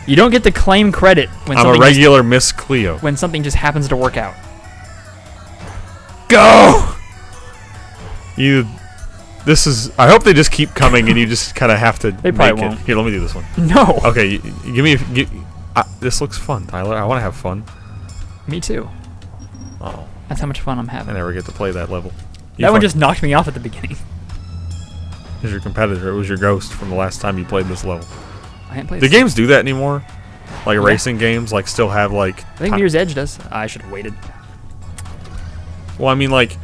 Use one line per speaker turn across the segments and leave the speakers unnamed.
You don't get to claim credit when
I'm a regular Miss Cleo.
when something just happens to work out. Go!
This is. I hope they just keep coming, and you just kind of have to.
They probably
make
won't.
it. Here, let me do this one.
No.
Okay, give me. This looks fun, Tyler. I want to have fun.
Me too.
Oh,
That's how much fun I'm
I
having.
never get to play that level.
That one just knocked me off at the beginning.
is your competitor. It was your ghost from the last time you played this level.
I haven't played.
Do games do that anymore? Like racing games, like still have like.
I think Mirror's Edge does. I should have waited.
Well, I mean like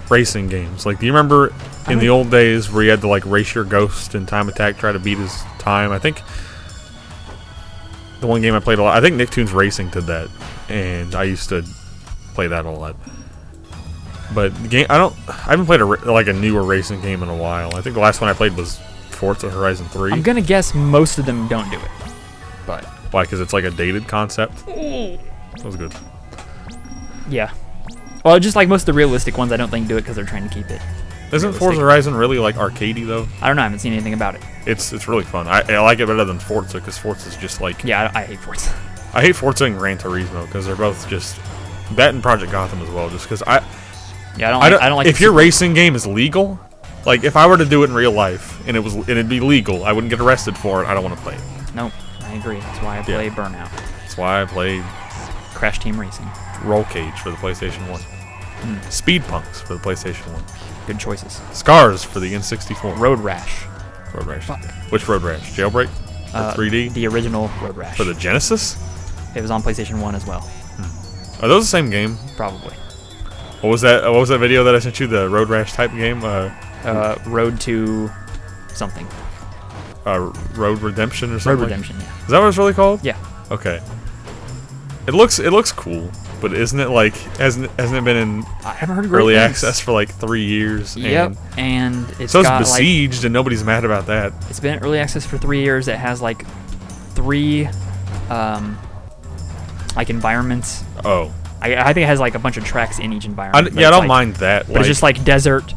racing games. Like, do you remember in the old days where you had to like race your ghost in Time Attack, try to beat his time? I think the one game I played a lot. I think Nicktoons Racing did that, and I used to play that a lot. But the game, I haven't played a newer racing game in a while. I think the last one I played was Forza Horizon 3.
I'm gonna guess most of them don't do it, but
why? Because it's like a dated concept. That was good.
Yeah. Well, just like most of the realistic ones, I don't think do it because they're trying to keep it.
Isn't Forza Horizon really like arcadey though?
I don't know. I haven't seen anything about it.
It's really fun. I like it better than Forza because Forza's just like.
Yeah, I hate Forza.
I hate Forza and Gran Turismo because they're both just that and Project Gotham as well. Just because I don't like. If your racing game is legal, like if I were to do it in real life and it'd be legal, I wouldn't get arrested for it. I don't want to play it.
Nope, I agree. That's why I play Burnout.
That's why I played
Crash Team Racing.
Roll Cage for the PlayStation 1. Speed Punks for the PlayStation 1.
Good choices.
Scars for the N64.
Road Rash.
Road Rash.
Fuck.
Which Road Rash? Jailbreak? Or 3D?
The original Road Rash.
For the Genesis?
It was on PlayStation 1 as well.
Are those the same game?
Probably.
What was that? What was that video that I sent you? The Road Rash type game?
Road to something.
Road Redemption or something?
Road Redemption, yeah.
Is that what it's really called?
Yeah.
Okay. It looks cool, but isn't it like hasn't it been in
I haven't heard
early access for like 3 years?
Yep, and it's
so it's
got
besieged, and nobody's mad about that.
It's been in early access for 3 years. It has like 3 like environments.
Oh.
I think it has like a bunch of tracks in each environment.
I don't mind that.
But it's just like desert.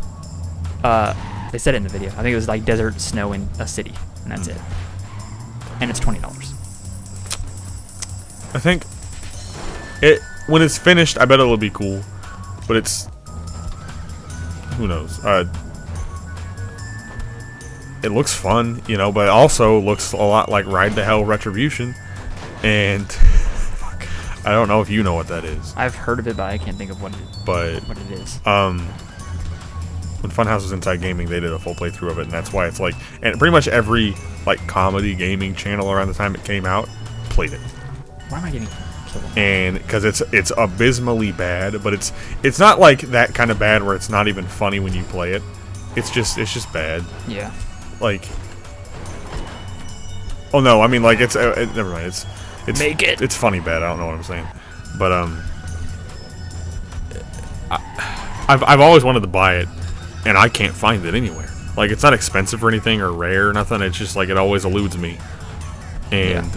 They said it in the video. I think it was like desert, snow, in a city, and that's it. And it's $20.
I think when it's finished, I bet it'll be cool. But it's who knows. It looks fun, you know, but it also looks a lot like Ride to Hell Retribution, and fuck, I don't know if you know what that is.
I've heard of it, but I can't think of what it is.
When Funhouse was Inside Gaming, they did a full playthrough of it, and that's why it's like, and pretty much every like comedy gaming channel around the time it came out played it.
Why am I getting killed?
And because it's abysmally bad, but it's not like that kind of bad where it's not even funny when you play it. It's just bad.
Yeah.
Like, oh no, I mean like it's never mind. It's
Make it.
It's funny bad. I don't know what I'm saying, but I've always wanted to buy it, and I can't find it anywhere. Like, it's not expensive or anything or rare or nothing. It's just like it always eludes me. And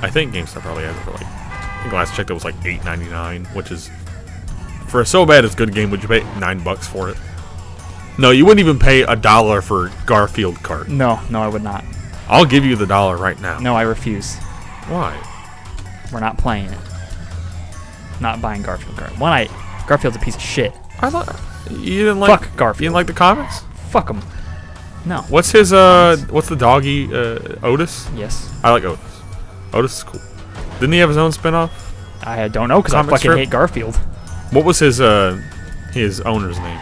I think GameStop probably has it for like, I think last I checked it was like $8.99, which is for a so bad it's good game. Would you pay $9 for it? No, you wouldn't even pay $1 for Garfield Kart.
No, I would not.
I'll give you the $1 right now.
No, I refuse.
Why?
We're not playing it. Not buying Garfield Kart. Garfield's a piece of shit.
I thought you didn't like.
Fuck Garfield.
You didn't like the comics?
Fuck him. No.
What's his what's the doggy Otis?
Yes.
I like Otis. Otis is cool. Didn't he have his own spinoff?
I don't know because I
Comic
fucking
strip?
hate Garfield.
What was his owner's name?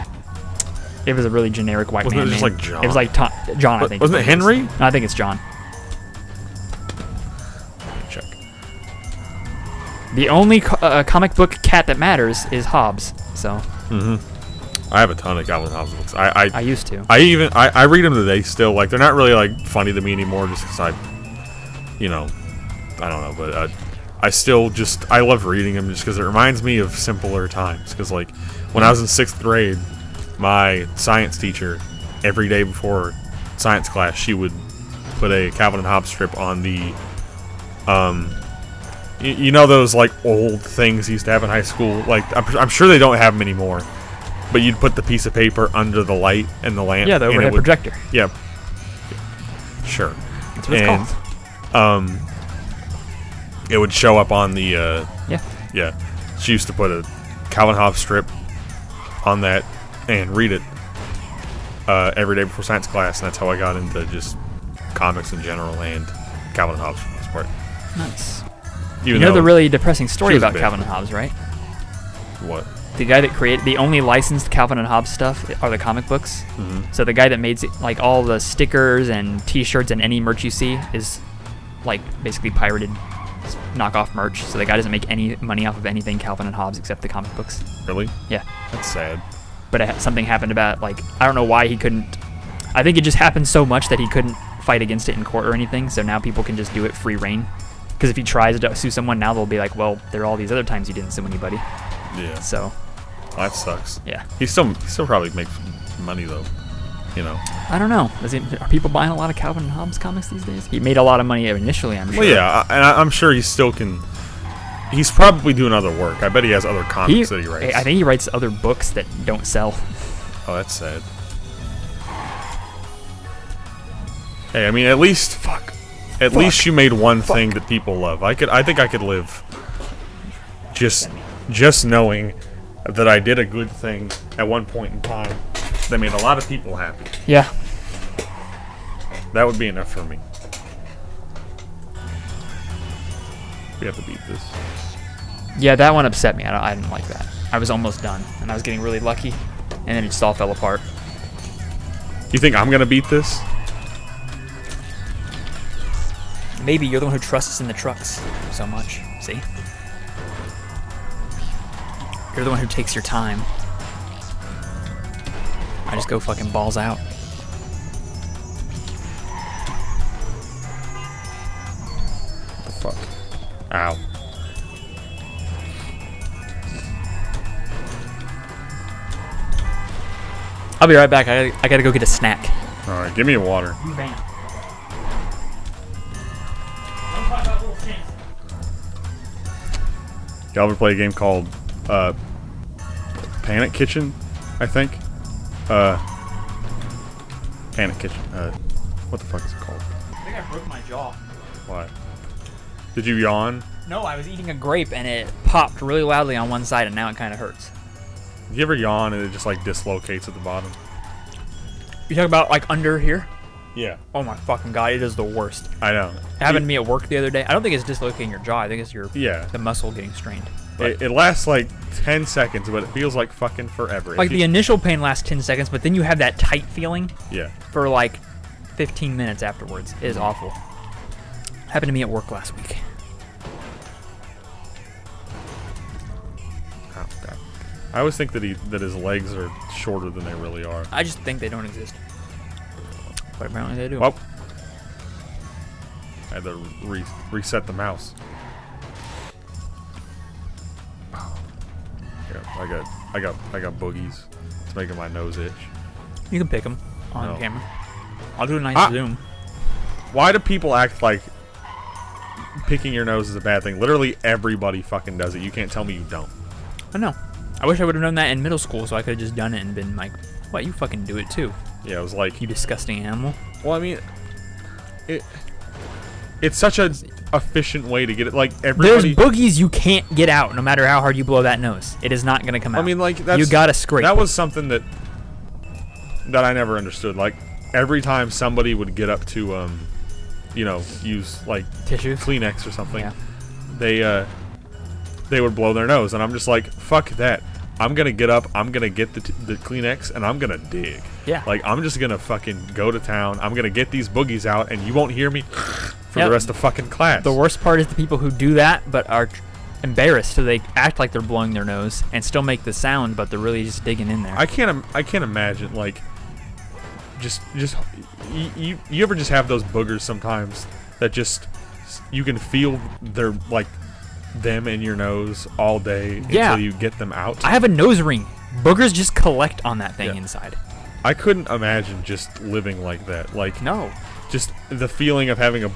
It was a really generic white
Wasn't
man
it just
name.
like John?
It was like John, I think.
Wasn't it Henry?
No, I think it's John.
Check.
The only comic book cat that matters is Hobbs. So.
I have a ton of Calvin Hobbes books. I
used to.
I read them today still. Like, they're not really like funny to me anymore, just because you know, I don't know, but I love reading them just because it reminds me of simpler times. Because like when I was in 6th grade, my science teacher, every day before science class, she would put a Calvin and Hobbes strip on the you know those like old things you used to have in high school. Like I'm sure they don't have them anymore. But you'd put the piece of paper under the light and the lamp.
Yeah, the overhead projector.
Yeah. Sure.
That's what it's
it would show up on the
Yeah.
She used to put a Calvin Hobbes strip on that and read it every day before science class, and that's how I got into just comics in general and Calvin and Hobbes for the most part.
Nice.
Even
You know
though
the really depressing story
was a
about
bit.
Calvin and Hobbes, right?
what?
The guy that created the only licensed Calvin and Hobbes stuff are the comic books.
Mm-hmm.
So the guy that made like all the stickers and T-shirts and any merch you see is like basically pirated knockoff merch. So the guy doesn't make any money off of anything Calvin and Hobbes except the comic books.
Really?
Yeah.
That's sad.
But something happened about like I don't know why he couldn't. I think it just happened so much that he couldn't fight against it in court or anything. So now people can just do it free reign. Because if he tries to sue someone now, they'll be like, well, there are all these other times you didn't sue anybody.
Yeah.
So.
That sucks.
Yeah.
He still probably makes money though. You know.
I don't know. Are people buying a lot of Calvin and Hobbes comics these days? He made a lot of money initially, I'm sure.
Well, yeah, and I'm sure he still can. He's probably doing other work. I bet he has other comics that he writes.
I think he writes other books that don't sell.
Oh, that's sad. Hey, I mean, at least least you made one thing that people love. I think I could live just knowing that I did a good thing at one point in time that made a lot of people happy.
Yeah.
That would be enough for me. We have to beat this.
Yeah, that one upset me. I didn't like that. I was almost done, and I was getting really lucky, and then it just all fell apart.
You think I'm gonna beat this?
Maybe you're the one who trusts in the trucks so much. See? You're the one who takes your time. I just go fucking balls out.
What the fuck? Ow.
I'll be right back. I gotta go get a snack.
Alright, give me a water. Y'all ever play a game called Panic Kitchen, I think? Panic Kitchen. What the fuck is it called?
I think I broke my jaw.
Why? Did you yawn?
No, I was eating a grape and it popped really loudly on one side and now it kind of hurts.
You ever yawn and it just like dislocates at the bottom?
You talking about like under here?
Yeah.
Oh my fucking god, it is the worst.
I know.
It happened to me at work the other day. I don't think it's dislocating your jaw. I think it's the muscle getting strained.
It lasts like 10 seconds, but it feels like fucking forever.
Like the initial pain lasts 10 seconds, but then you have that tight feeling
Yeah.
for like 15 minutes afterwards. It is awful. Happened to me at work last week.
Oh, God. I always think that his legs are shorter than they really are.
I just think they don't exist. But apparently they do.
Well, I had to reset the mouse. Yeah, I got boogies. It's making my nose itch.
You can pick them on
No.
camera. I'll do a nice zoom.
Why do people act like picking your nose is a bad thing? Literally everybody fucking does it. You can't tell me you don't.
I know. I wish I would have known that in middle school so I could have just done it and been like, what, you fucking do it too.
Yeah, it was like,
You disgusting animal.
well, I mean, it's such a efficient way to get it. Like everybody.
There's boogies you can't get out no matter how hard you blow that nose. It is not going to come out.
I mean, like that's,
you gotta scrape.
That was something that I never understood. Like every time somebody would get up to, use like
Tissues?
Kleenex or something,
Yeah.
they would blow their nose, and I'm just like, fuck that. I'm gonna get up. I'm gonna get the Kleenex, and I'm gonna dig.
Yeah.
Like I'm just gonna fucking go to town. I'm gonna get these boogies out, and you won't hear me for the rest of fucking class.
The worst part is the people who do that but are embarrassed, so they act like they're blowing their nose and still make the sound, but they're really just digging in there.
I can't imagine like just you ever just have those boogers sometimes that just you can feel they're like them in your nose all day until you get them out.
I have a nose ring. Boogers just collect on that thing inside.
I couldn't imagine just living like that. Like
No.
just the feeling of having a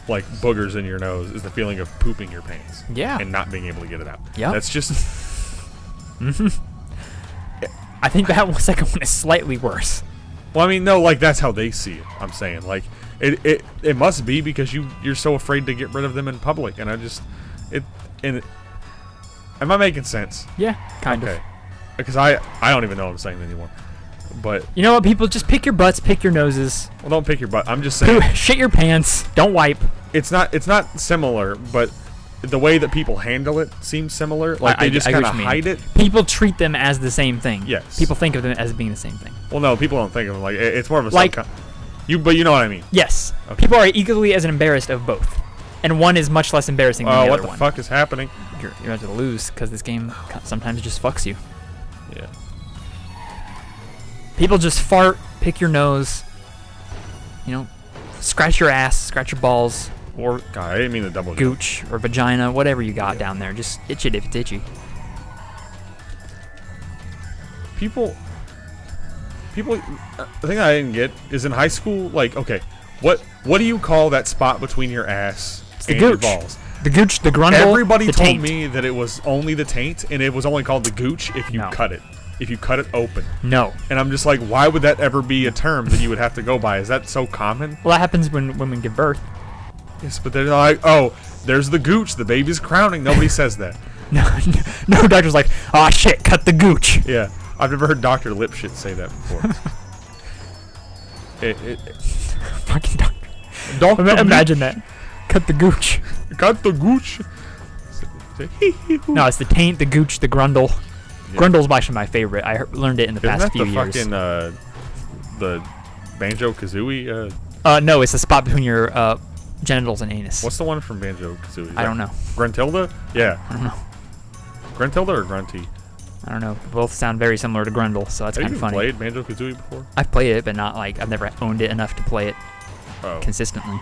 like boogers in your nose is the feeling of pooping your pants.
Yeah.
And not being able to get it out.
Yep.
That's just
I think that second one is slightly worse.
well, I mean, no, like that's how they see it. I'm saying, like, It must be because you're so afraid to get rid of them in public, and am I making sense?
Yeah, kind of.
Because I don't even know what I'm saying anymore. But
you know what, people, just pick your butts, pick your noses.
Well, don't pick your butt. I'm just saying.
Shit your pants. Don't wipe.
It's not similar, but the way that people handle it seems similar. Like they just kind of hide it.
People treat them as the same thing.
Yes.
People think of them as being the same thing.
Well, no, people don't think of them like it's more of a
like
but you know what I mean.
Yes.
Okay.
People are equally as embarrassed of both, and one is much less embarrassing than the other one.
What the fuck is happening?
You're about to lose because this game sometimes just fucks you.
Yeah.
People just fart, pick your nose, scratch your ass, scratch your balls, or
God, I didn't mean to double
gooch or vagina, whatever you got down there. Just itch it if it's itchy.
People, the thing I didn't get is in high school, like, okay, what do you call that spot between your ass and your balls?
The gooch, the grundle,
Everybody
the
told
taint.
me that it was only the taint, and it was only called the gooch if you cut it. If you cut it open.
No.
And I'm just like, why would that ever be a term that you would have to go by? Is that so common?
Well, that happens when women give birth.
Yes, but they're like, oh, there's the gooch. The baby's crowning. Nobody says that.
No doctor's like, oh shit, cut the gooch.
Yeah. I've never heard Dr. Lipshit say that before.
Fucking doctor. Imagine that. Cut the gooch.
Cut the gooch.
No, it's the taint, the gooch, the grundle. Yeah. Grundle's actually my favorite. I learned it in the past few years.
Isn't that the Banjo-Kazooie?
No, it's the spot between your genitals and anus.
What's the one from Banjo-Kazooie?
I don't know.
Gruntilda? Yeah.
I don't know.
Gruntilda or Grunty?
I don't know. Both sound very similar to Grundle, so that's kind of funny.
Have you played Banjo-Kazooie before?
I've played it, but not like I've never owned it enough to play it consistently.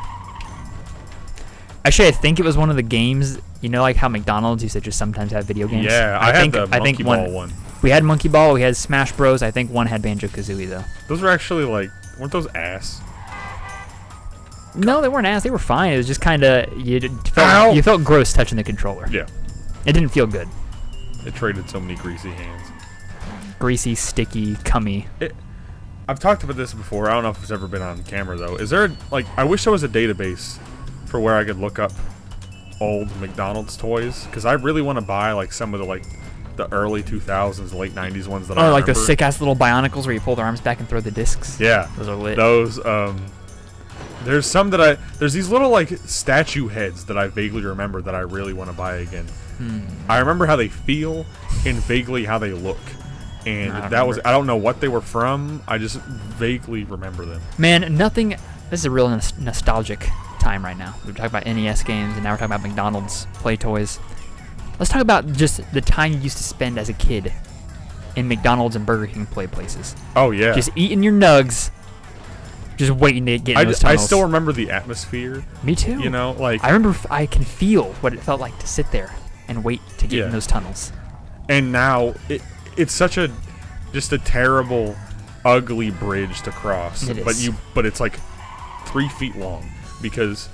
Actually, I think it was one of the games. Like how McDonald's used to just sometimes have video games.
Yeah, I had the Monkey Ball one.
We had Monkey Ball. We had Smash Bros. I think one had Banjo-Kazooie though.
Those were actually weren't those ass?
No, they weren't ass. They were fine. It was just kind of you felt gross touching the controller.
Yeah.
It didn't feel good.
It traded so many greasy hands.
Greasy, sticky, cummy.
I've talked about this before. I don't know if it's ever been on camera though. Is there I wish there was a database for where I could look up old McDonald's toys, because I really want to buy some of the early 2000s, late 90s ones that I remember.
Like those sick ass little Bionicles where you pull their arms back and throw the discs.
Yeah,
those are lit.
Those there's some that there's these little statue heads that I vaguely remember that I really want to buy again. I remember how they feel and vaguely how they look, and I don't know what they were from. I just vaguely remember them.
Man, nothing. This is a real nostalgic time right now. We're talking about NES games, and now we're talking about McDonald's play toys. Let's talk about just the time you used to spend as a kid in McDonald's and Burger King play places.
Oh yeah.
Just eating your nugs, just waiting to get in those tunnels.
I still remember the atmosphere.
Me too.
I
remember. I can feel what it felt like to sit there and wait to get in those tunnels.
And now it's such a terrible, ugly bridge to cross.
It is.
But it's 3 feet long, because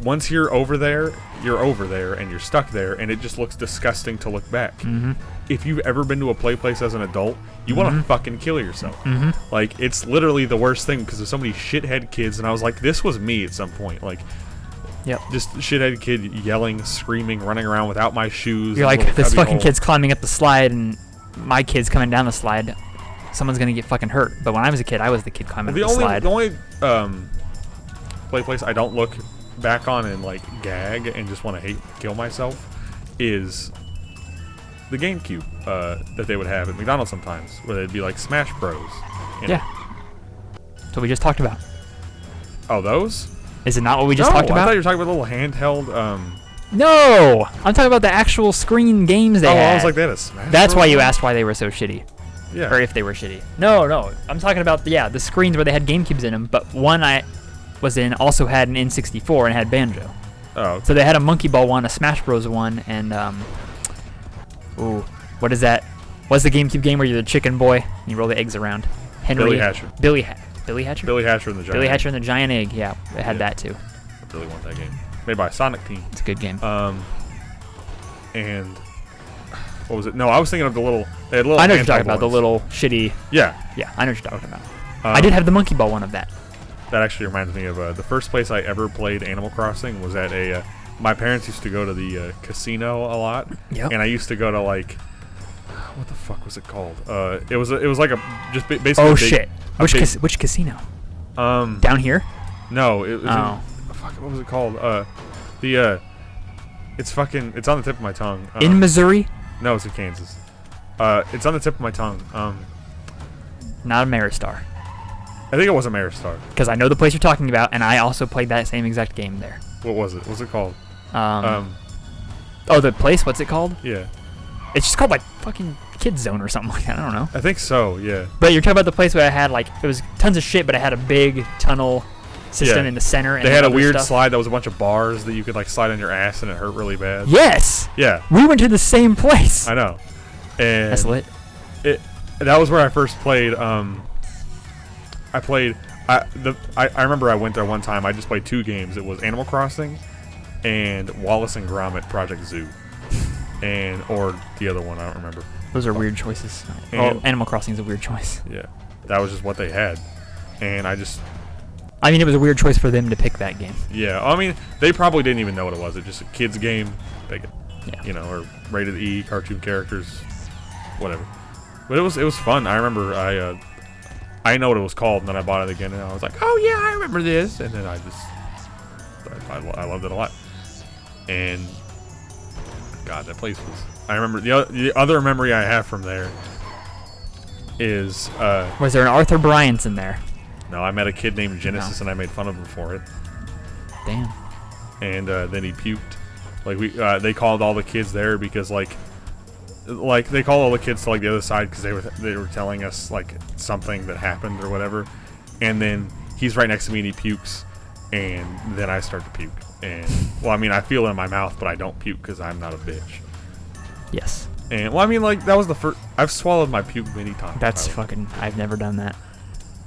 once you're over there and you're stuck there, and it just looks disgusting to look back. Mm-hmm. If you've ever been to a play place as an adult, you want to fucking kill yourself. Mm-hmm. It's literally the worst thing, because there's so many shithead kids, and I was like, this was me at some point.
Yep.
Just shithead kid yelling, screaming, running around without my shoes.
You're like, this fucking kid's climbing up the slide, and my kid's coming down the slide. Someone's gonna get fucking hurt. But when I was a kid, I was the kid climbing up the slide.
The only play place I don't look back on and gag and just want to kill myself is the GameCube that they would have at McDonald's sometimes, where they'd be Smash Bros.
Yeah. So we just talked about.
Oh, those?
Is it not what we just talked about?
I thought you were talking about little handheld.
No, I'm talking about the actual screen games they had.
I was like, they had a Smash.
That's
Bros.
why you asked why they were so shitty.
Yeah.
Or if they were shitty. No. I'm talking about the screens where they had GameCubes in them, but one I was in also had an N64 and had Banjo.
Oh. Okay.
So they had a Monkey Ball one, a Smash Bros one, and what is that? What's the GameCube game where you're the chicken boy and you roll the eggs around?
Billy Hatcher.
Billy Hatcher?
Billy Hatcher and the Giant
Billy Hatcher and the Giant Egg, yeah. It had that too.
I really want that game. Made by Sonic Team.
It's a good game.
And what was it? No, I was thinking of the little. They had little.
I know what you're talking about. The little shitty.
Yeah.
Yeah, I know what you're talking about. I did have the Monkey Ball one of that.
that actually reminds me of the first place I ever played Animal Crossing was at a. My parents used to go to the casino a lot, and I used to go to like, what the fuck was it called? It was like a just basically.
Oh
a big,
shit! Which casino? Down here?
No, it was. Fuck, what was it called? It's fucking. It's on the tip of my tongue.
In Missouri?
No, it's in Kansas. It's on the tip of my tongue.
Not Ameristar.
I think it was Ameristar.
Because I know the place you're talking about, and I also played that same exact game there.
What was it? What's it called?
Oh, the place? What's it called?
Yeah.
It's just called like fucking Kids Zone or something like that. I don't know.
I think so. Yeah.
But you're talking about the place where I had like it was tons of shit, but I had a big tunnel system in the center. And
they had a weird
stuff.
slide that was a bunch of bars that you could like slide on your ass and it hurt really bad.
Yes.
Yeah.
We went to the same place.
I know. And
that's lit.
That was where I first played. I remember I went there one time. I just played 2 games. It was Animal Crossing and Wallace and Gromit Project Zoo, or the other one I don't remember.
Those are weird choices. Animal Crossing is a weird choice.
Yeah, that was just what they had, and I
mean, it was a weird choice for them to pick that game.
Yeah, I mean, they probably didn't even know what it was. It's just a kids game, pick it. Yeah. Or rated E, cartoon characters, whatever. But it was fun. I remember I know what it was called, and then I bought it again, and I was like, oh yeah, I remember this, and then I loved it a lot. And God, that place was. I remember the other memory I have from there is.
Was there an Arthur Bryant's in there?
No, I met a kid named Genesis, and I made fun of him for it.
Damn.
And then he puked. Like they called all the kids there because like they called all the kids to like the other side because they were telling us like something that happened or whatever. And then he's right next to me and he pukes, and then I start to puke. And well, I mean, I feel it in my mouth, but I don't puke because I'm not a bitch.
Yes.
And well, I mean, like that was the first. I've swallowed my puke many times.
That's fucking. I've never done that.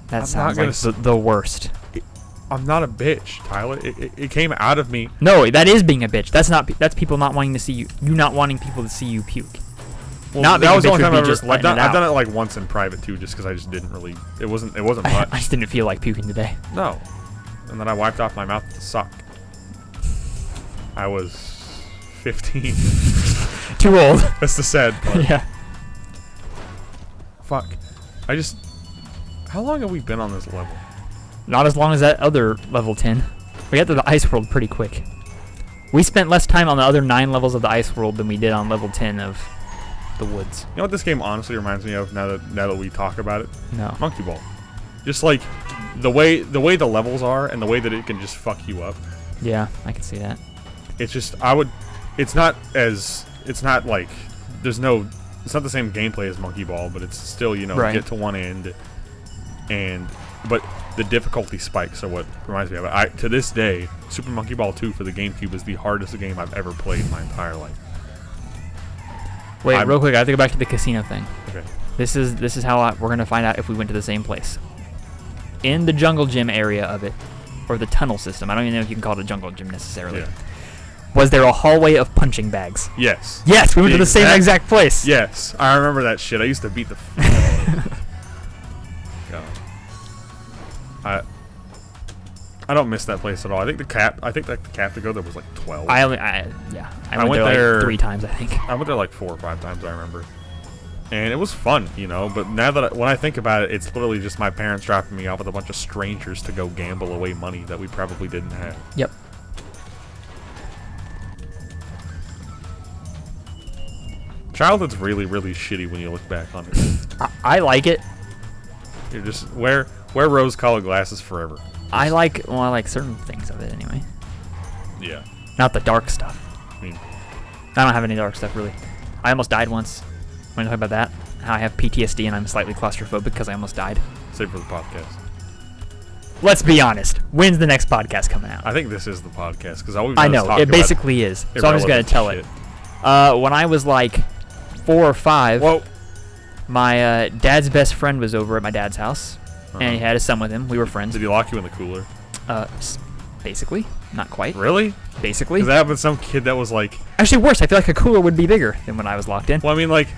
That sounds like the worst.
I'm not a bitch, Tyler. It came out of me.
No, that is being a bitch. That's people not wanting to see you. You not wanting people to see you puke.
Well,
not
that was the only time
I've
done it like once in private too, just because I just didn't really. It wasn't much.
I just didn't feel like puking today.
No, and then I wiped off my mouth with a sock. I was 15.
Too old.
That's the sad part.
Yeah.
Fuck. How long have we been on this level?
Not as long as that other level 10. We got to the ice world pretty quick. We spent less time on the other 9 levels of the ice world than we did on level 10 of the woods.
You know what this game honestly reminds me of now that we talk about it?
No.
Monkey Ball. Just like the way the levels are and the way that it can just fuck you up.
Yeah, I can see that.
It's just it's not like it's not the same gameplay as Monkey Ball, but it's still,
right.
Get to one end but the difficulty spikes are what reminds me of it. To this day, Super Monkey Ball 2 for the GameCube is the hardest game I've ever played in my entire life.
Wait, real quick, I have to go back to the casino thing.
Okay.
This is how we're gonna find out if we went to the same place. In the jungle gym area of it, or the tunnel system. I don't even know if you can call it a jungle gym necessarily.
Yeah.
Was there a hallway of punching bags?
Yes.
Yes, we went to the same exact place.
Yes, I remember that shit. I used to beat the. God. I don't miss that place at all. I think the cap to go there was like 12.
I went there like 3 times, I think.
I went there like 4 or 5 times, I remember. And it was fun, but now that when I think about it, it's literally just my parents dropping me off with a bunch of strangers to go gamble away money that we probably didn't have.
Yep.
Childhood's really, really shitty when you look back on it.
I like it.
You're just wear rose-colored glasses forever.
I like certain things of it anyway.
Yeah.
Not the dark stuff.
I mean,
I don't have any dark stuff really. I almost died once. Want to talk about that? How I have PTSD and I'm slightly claustrophobic because I almost died.
save for the podcast.
Let's be honest. When's the next podcast coming out?
I think this is the podcast because
I know it basically is. So I'm just gonna tell it. When I was like 4 or 5,
whoa,
my dad's best friend was over at my dad's house, and he had his son with him. We were friends.
Did he lock you in the cooler?
Basically, not quite.
Really?
Basically.
Because that happened to some kid that was like.
Actually, worse. I feel like a cooler would be bigger than when I was locked in.
Well, I mean, like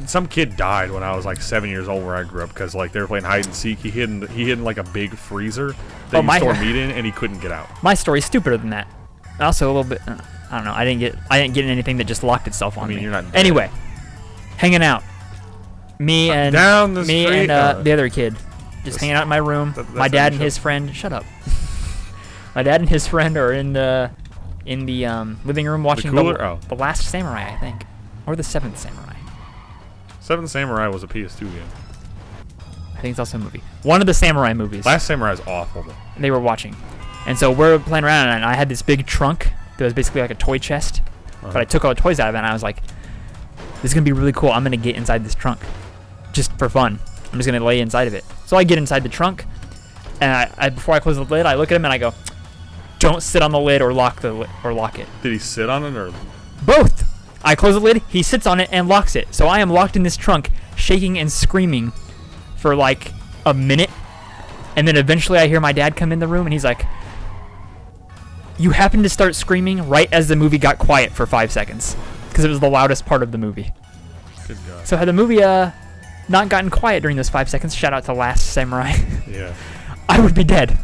Some kid died when I was like 7 years old where I grew up because like they were playing hide and seek. He hid in like a big freezer that you store meat in, and he couldn't get out.
My story's stupider than that. Also a little bit. I don't know. I didn't get anything that just locked itself on me.
You're not dead.
Anyway, hanging out. Me and the other kid, just hanging out in my room. My dad and his friend. Shut up. My dad and his friend are in the living room watching the Last Samurai, I think, or the Seventh Samurai.
Seventh Samurai was a PS2 game.
I think it's also a movie. One of the samurai movies.
Last Samurai is awful though.
They were watching, and so we're playing around, and I had this big trunk that was basically like a toy chest, but I took all the toys out of it, and I was like, "This is gonna be really cool. I'm gonna get inside this trunk, just for fun. I'm just gonna lay inside of it." So I get inside the trunk, and I before I close the lid, I look at him and I go, "Don't sit on the lid or lock it."
Did he sit on it or?
Both. I close the lid, he sits on it and locks it. So I am locked in this trunk, shaking and screaming for like a minute. And then eventually I hear my dad come in the room and he's like, "You happened to start screaming right as the movie got quiet for 5 seconds." Because it was the loudest part of the movie.
Good God.
So had the movie not gotten quiet during those 5 seconds, shout out to Last Samurai,
yeah,
I would be dead.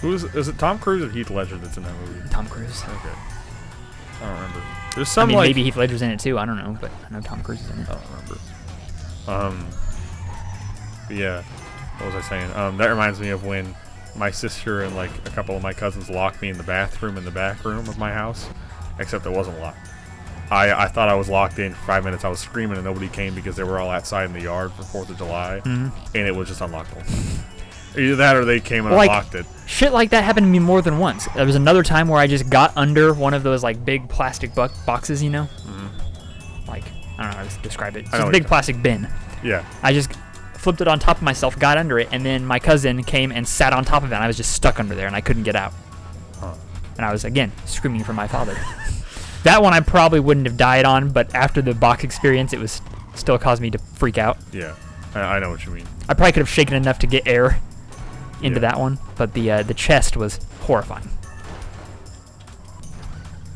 Is it Tom Cruise or Heath Ledger that's in that movie?
Tom Cruise.
Okay. I don't remember. There's some
maybe Heath Ledger's in it too. I don't know, but I know Tom Cruise is in it.
I don't remember. But yeah. What was I saying? That reminds me of when my sister and like a couple of my cousins locked me in the bathroom in the back room of my house, except it wasn't locked. I thought I was locked in for 5 minutes. I was screaming and nobody came because they were all outside in the yard for 4th of July, and it was just unlockable. Either that or they came and unlocked it.
Shit like that happened to me more than once. There was another time where I just got under one of those like big plastic boxes, you know? Like, I don't know how to describe it. It's just a big plastic bin.
Yeah.
I just flipped it on top of myself, got under it, and then my cousin came and sat on top of it, and I was just stuck under there, and I couldn't get out. And I was, again, screaming for my father. That one I probably wouldn't have died on, but after the box experience, it was still caused me to freak out.
Yeah, I know what you mean.
I probably could have shaken enough to get air into that one, but the chest was horrifying.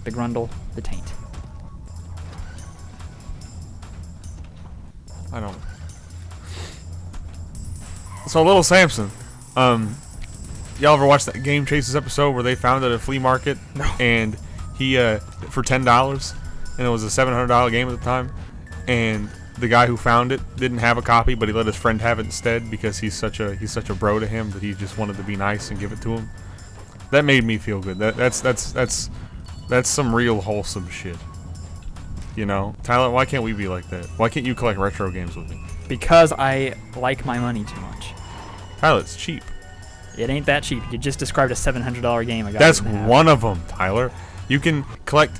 The grundle, the taint.
I don't. So Little Samson, y'all ever watched that Game Chasers episode where they found at a flea market?
No.
And he for $10, and it was a $700 game at the time, and the guy who found it didn't have a copy, but he let his friend have it instead because he's such a bro to him that he just wanted to be nice and give it to him. That made me feel good. That's some real wholesome shit. You know, Tyler, why can't we be like that? Why can't you collect retro games with me?
Because I like my money too much.
Tyler, it's cheap.
It ain't that cheap. You just described a $700 game.
That's one of them, Tyler. You can collect.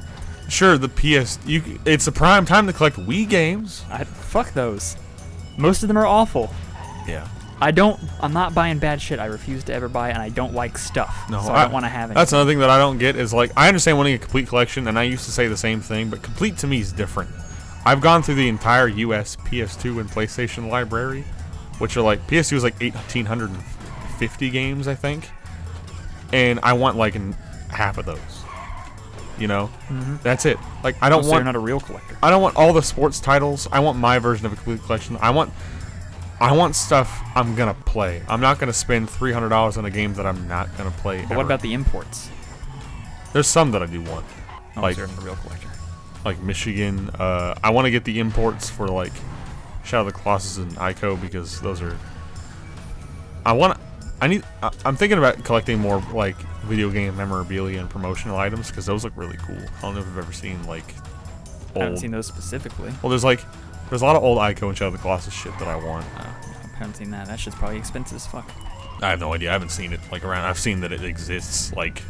Sure, the PS. It's a prime time to collect Wii games.
Fuck those. Most of them are awful.
Yeah.
I'm not buying bad shit. I refuse to ever buy it, and I don't like stuff.
No,
so I don't want to have it.
That's another thing that I don't get is like, I understand wanting a complete collection, and I used to say the same thing, but complete to me is different. I've gone through the entire US PS2 and PlayStation library, which are like, PS2 is like 1,850 games, I think, and I want like half of those. You know, that's it. Like, I don't want.
You're not a real collector.
I don't want all the sports titles. I want my version of a complete collection. I want stuff I'm gonna play. I'm not gonna spend $300 on a game that I'm not gonna play.
But what about the imports?
There's some that I do want.
Like, you're not a real collector.
Like Michigan. I want to get the imports for like Shadow of the Colossus and Ico because those are. I'm thinking about collecting more like video game memorabilia and promotional items because those look really cool. I don't know if you've ever seen like old.
I haven't seen those specifically.
Well, there's a lot of old Ico and Shadow of the Colossus shit that I want.
I haven't seen that. That shit's probably expensive as fuck.
I have no idea. I haven't seen it like around. I've seen that it exists like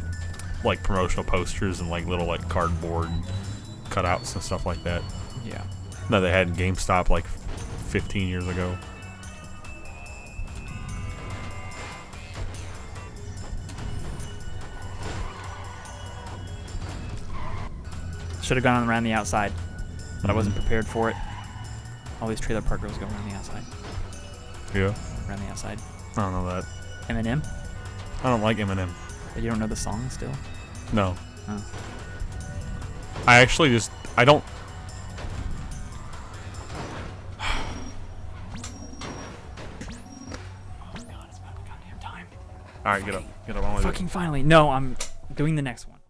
promotional posters and like little like cardboard cutouts and stuff like that.
Yeah.
No, they had GameStop like 15 years ago.
Should have gone around the outside, but I wasn't prepared for it. All these trailer park girls go around the outside.
Yeah.
Around the outside.
I don't know that.
Eminem?
I don't like Eminem.
But you don't know the song still?
No.
Oh.
I actually I don't. All right, get up. Get up. I wanna do it.
Fucking finally. No, I'm doing the next one.